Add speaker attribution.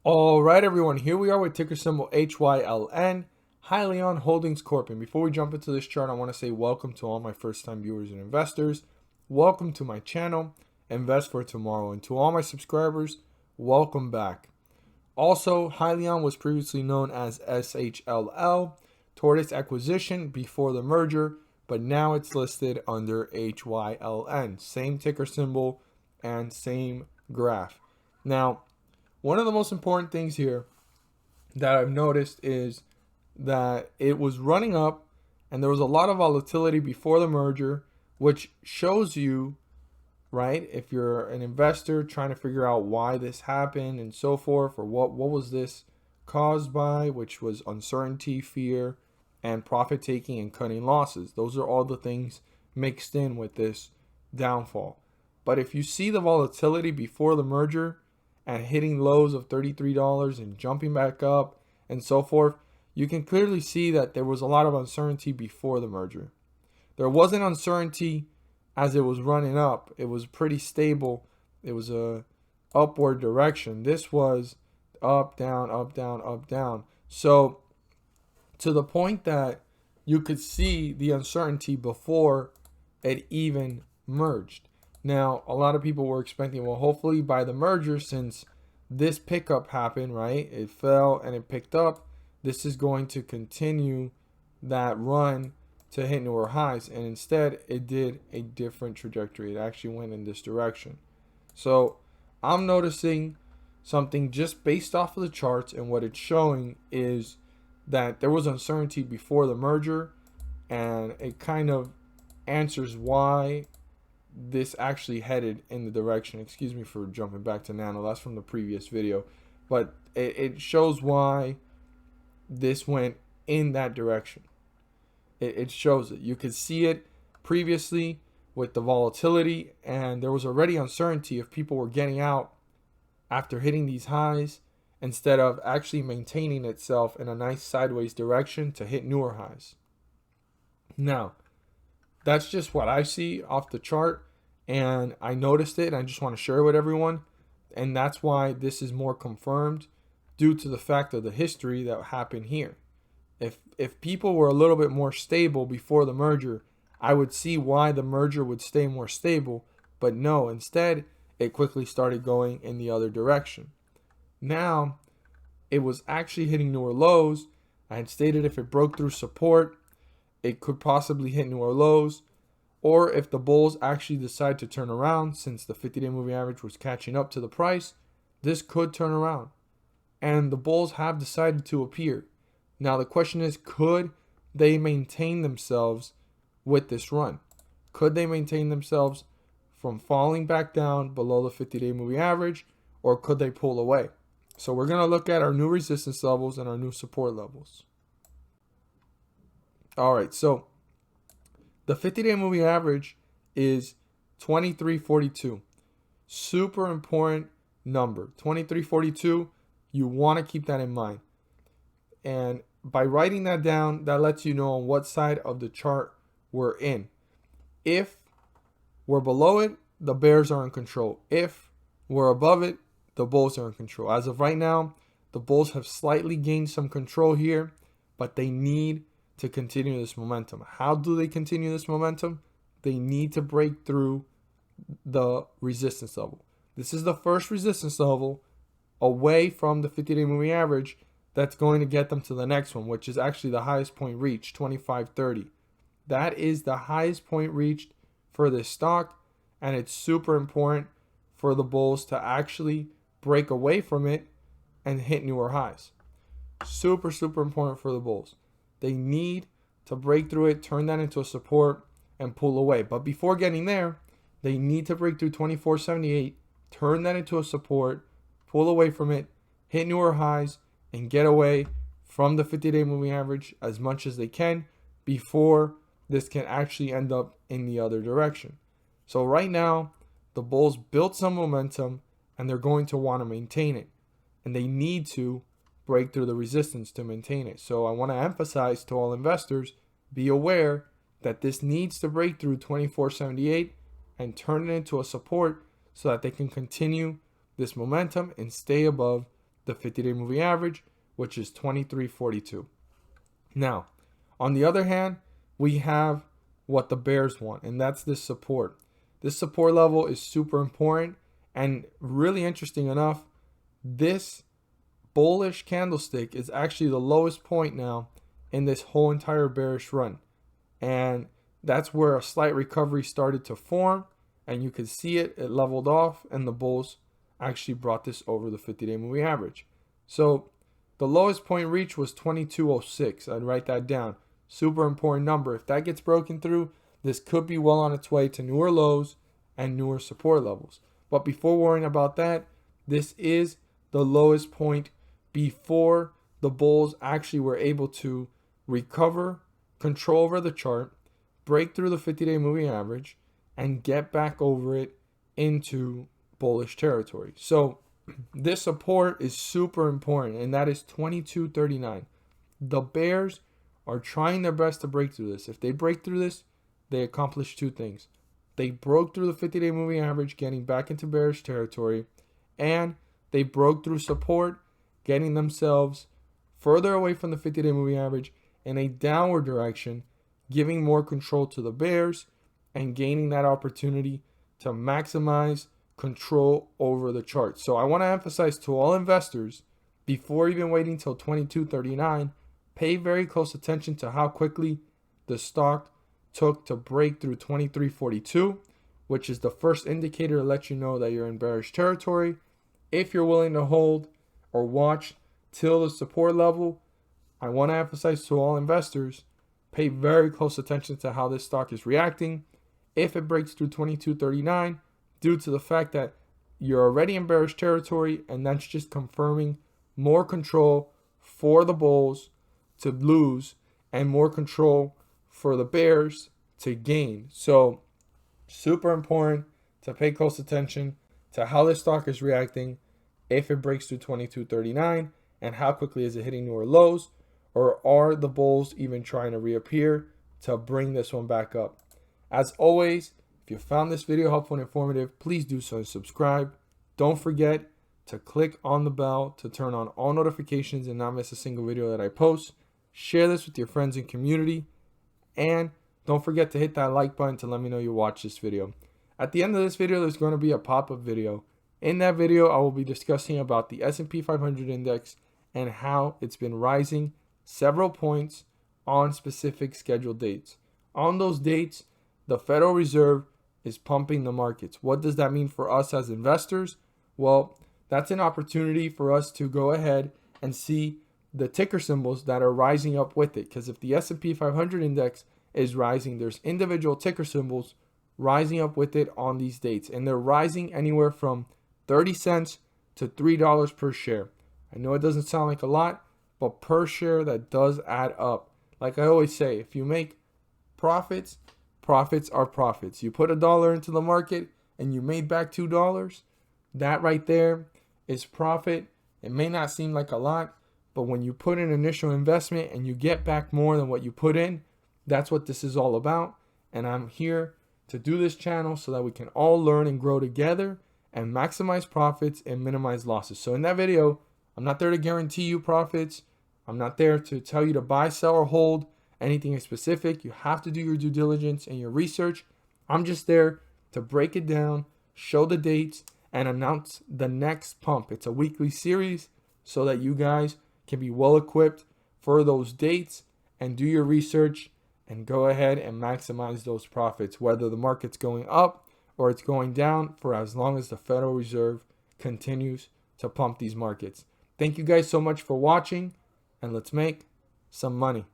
Speaker 1: All right, everyone, here we are with ticker symbol HYLN, Hyliion Holdings Corp. And before we jump into this chart, I want to say welcome to all my first-time viewers and investors. Welcome to my channel, Invest for Tomorrow. And to all my subscribers, welcome back. Also, Hyliion was previously known as SHLL, Tortoise Acquisition before the merger, but now it's listed under HYLN. Same ticker symbol and same graph. Now, one of the most important things here that I've noticed is that it was running up and there was a lot of volatility before the merger, which shows you, right, if you're an investor trying to figure out why this happened and so forth, or what was this caused by, which was uncertainty, fear, and profit taking and cutting losses. Those are all the things mixed in with this downfall. But if you see the volatility before the merger and hitting lows of $33 and jumping back up and so forth, you can clearly see that there was a lot of uncertainty before the merger. There wasn't uncertainty as it was running up. It was pretty stable. It was a upward direction. This was up, down, up, down, up, down. So to the point that you could see the uncertainty before it even merged. Now, a lot of people were expecting, well, hopefully by the merger, since this pickup happened, right? It fell and it picked up. This is going to continue that run to hit newer highs. And instead, it did a different trajectory. It actually went in this direction. So I'm noticing something just based off of the charts, and what it's showing is that there was uncertainty before the merger, and it kind of answers why this actually headed in the direction. Excuse me for jumping back to nano. That's from the previous video, but it shows why this went in that direction. It shows it. You could see it previously with the volatility, and there was already uncertainty if people were getting out after hitting these highs instead of actually maintaining itself in a nice sideways direction to hit newer highs. Now, that's just what I see off the chart, and I noticed it, and I just want to share it with everyone. And that's why this is more confirmed due to the fact of the history that happened here. If people were a little bit more stable before the merger, I would see why the merger would stay more stable. But no, instead, it quickly started going in the other direction. Now, it was actually hitting newer lows. I had stated if it broke through support, it could possibly hit newer lows, or if the bulls actually decide to turn around, since the 50-day moving average was catching up to the price, this could turn around. And the bulls have decided to appear. Now the question is, could they maintain themselves with this run? Could they maintain themselves from falling back down below the 50-day moving average, or could they pull away? So we're going to look at our new resistance levels and our new support levels. All right, so the 50-day moving average is 2342. Super important number. 2342, you want to keep that in mind. And by writing that down, that lets you know on what side of the chart we're in. If we're below it, the bears are in control. If we're above it, the bulls are in control. As of right now, the bulls have slightly gained some control here, but they need to continue this momentum. How do they continue this momentum? They need to break through the resistance level. This is the first resistance level away from the 50-day moving average that's going to get them to the next one, which is actually the highest point reached, 2530. That is the highest point reached for this stock, and it's super important for the bulls to actually break away from it and hit newer highs. Super, super important for the bulls. They need to break through it, turn that into a support, and pull away. But before getting there, they need to break through 2478, turn that into a support, pull away from it, hit newer highs, and get away from the 50-day moving average as much as they can before this can actually end up in the other direction. So right now, the bulls built some momentum, and they're going to want to maintain it. And they need to break through the resistance to maintain it. So I want to emphasize to all investors, be aware that this needs to break through 2478 and turn it into a support so that they can continue this momentum and stay above the 50-day moving average, which is 23.42. Now, on the other hand, we have what the bears want, and that's this support. This support level is super important, and really interesting enough, this bullish candlestick is actually the lowest point now in this whole entire bearish run. And that's where a slight recovery started to form, and you could see it leveled off, and the bulls actually brought this over the 50-day moving average. So the lowest point reached was 22.06. I'd write that down. Super important number. If that gets broken through, this could be well on its way to newer lows and newer support levels. But before worrying about that, this is the lowest point before the bulls actually were able to recover, control over the chart, break through the 50-day moving average, and get back over it into bullish territory. So this support is super important, and that is 22.39. The bears are trying their best to break through this. If they break through this, they accomplish two things. They broke through the 50-day moving average, getting back into bearish territory, and they broke through support, getting themselves further away from the 50-day moving average in a downward direction, giving more control to the bears and gaining that opportunity to maximize control over the chart. So I want to emphasize to all investors, before even waiting till 22.39, pay very close attention to how quickly the stock took to break through 23.42, which is the first indicator to let you know that you're in bearish territory. If you're willing to hold or watch till the support level, I want to emphasize to all investors, pay very close attention to how this stock is reacting. If it breaks through 22.39, due to the fact that you're already in bearish territory, and that's just confirming more control for the bulls to lose and more control for the bears to gain. So super important to pay close attention to how this stock is reacting if it breaks through 22.39, and how quickly is it hitting newer lows, or are the bulls even trying to reappear to bring this one back up. As always, if you found this video helpful and informative, please do so and subscribe. Don't forget to click on the bell to turn on all notifications and not miss a single video that I post. Share this with your friends and community, and don't forget to hit that like button to let me know you watched this video. At the end of this video, there's going to be a pop-up video. In that video, I will be discussing about the S&P 500 index and how it's been rising several points on specific scheduled dates. On those dates, the Federal Reserve is pumping the markets. What does that mean for us as investors? Well, that's an opportunity for us to go ahead and see the ticker symbols that are rising up with it. Because if the S&P 500 index is rising, there's individual ticker symbols rising up with it on these dates. And they're rising anywhere from 30 cents to $3 per share. I know it doesn't sound like a lot, but per share, that does add up. Like I always say, if you make profits, profits are profits. You put $1 into the market and you made back $2, that right there is profit. It may not seem like a lot, but when you put in initial investment and you get back more than what you put in, that's what this is all about. And I'm here to do this channel so that we can all learn and grow together and maximize profits and minimize losses. So in that video, I'm not there to guarantee you profits. I'm not there to tell you to buy, sell, or hold anything specific. You have to do your due diligence and your research. I'm just there to break it down, show the dates, and announce the next pump. It's a weekly series so that you guys can be well equipped for those dates and do your research and go ahead and maximize those profits, whether the market's going up or it's going down, for as long as the Federal Reserve continues to pump these markets. Thank you guys so much for watching, and let's make some money.